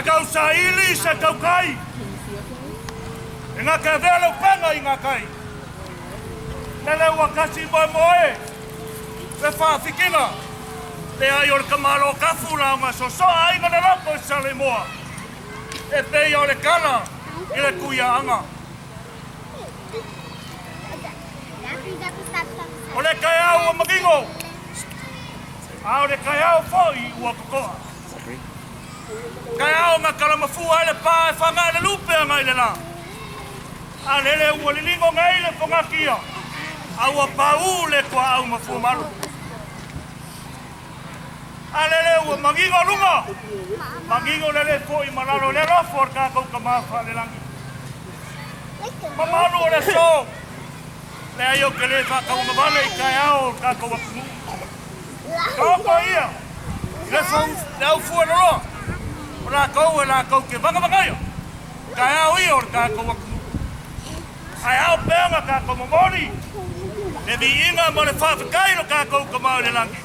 Kakau sa ili sa kaukai. E ngā ka vea lau panga I ngā kai. Nele ua kasi moe moe. Le whaafikina. Te ai o le kamalo kafu la o ngā sosoa ai ngana lako I sale moa. E pei o le kala I le kuia anga. O le kai au o magingo. A o le kai au foi ua kokoa. Kai au ngā kalamafua ele pā e whanga ele lupe a ngai le la. A lele ua lilingo ngai le pongakia. A ua pau le kua au mafua maru. A lele ua mangingo lunga. Mangingo lele foi malalo le rofo or kākou kamafa le langi. Mamalu o le so. Le ai o ke le whakaunga vale I kai au kākou apungu. Kaoko ia. Le au fua na roa. O la kou e la kou ke whakawhakaia. Kai au ia o kākou apungu. Ai au peanga kākou mamori. Le vi inga mo le whawhakai no kākou kamau le langi.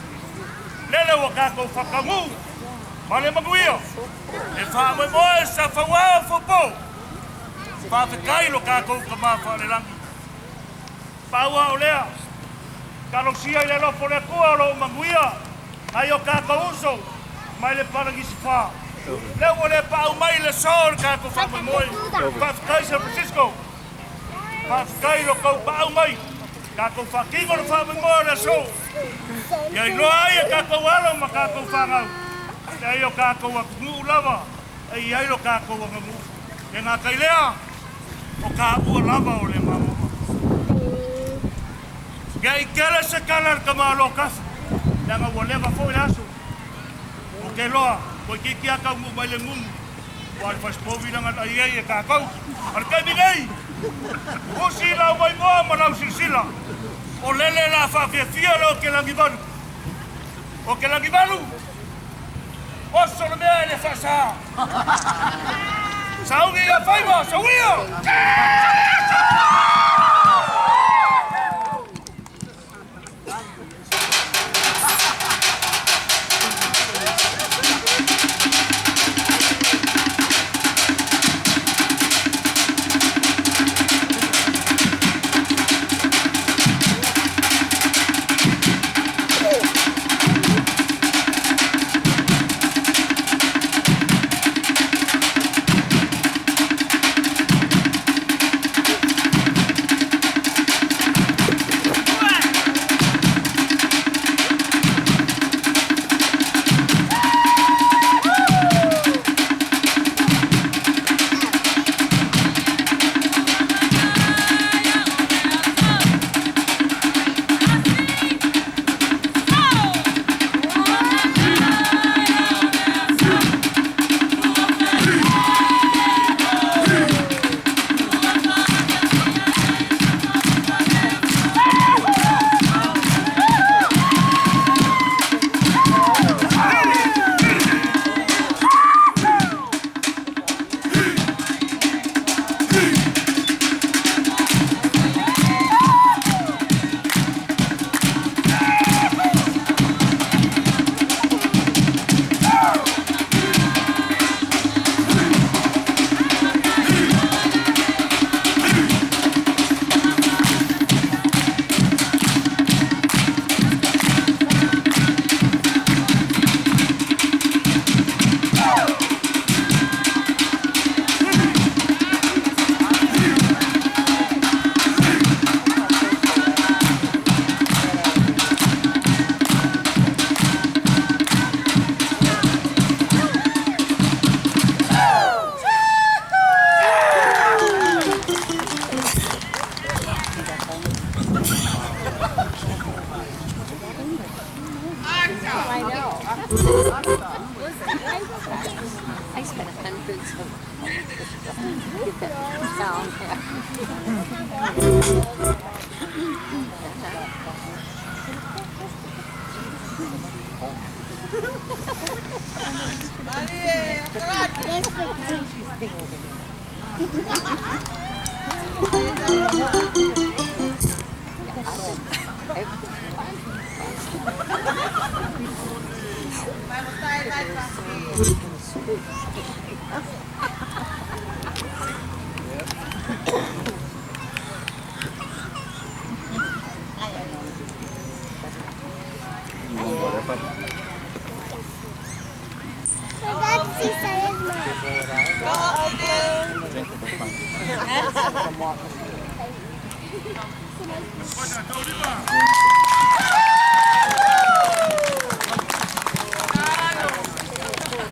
Lele o kākou whakangu. Ma le maguia. E whaamoi moe sa whawao whapo. Whawhakai no kākou kamau le langi. Paua o lea. Karosia I le lofo le kua o lo maguia. Ai o kākou uso. Mai le parangisi wha. Leo o le pau mai le sol kākou whamoi moe. Whawhakai San Francisco. Whawhakai no kou pau mai. Kākou whakingo no whamoi moe le sol. Ia I loa ai e kākou alo ma kākou whangau. E ai o kākou akungu lava. E ai lo kākou angamu. E ngā kailea. O kā ua lava o le mamoma. Ia I kele se kala ka malo kafu. Nanga ua leva fo I aso. O ke loa. Ko I kiki aka umu mai le ngumu. O al faspovi nanga ai e kākou. Ar kai minei. O si lau mai moa ma lau silsila. O lele la whawhiawhia lo ke langivalu. O ke langivalu. O solo mea ele whasa. Saungi a whaiwa, sauia! I spent hundreds of get that sound there. Sa mga Olha, tá oliva.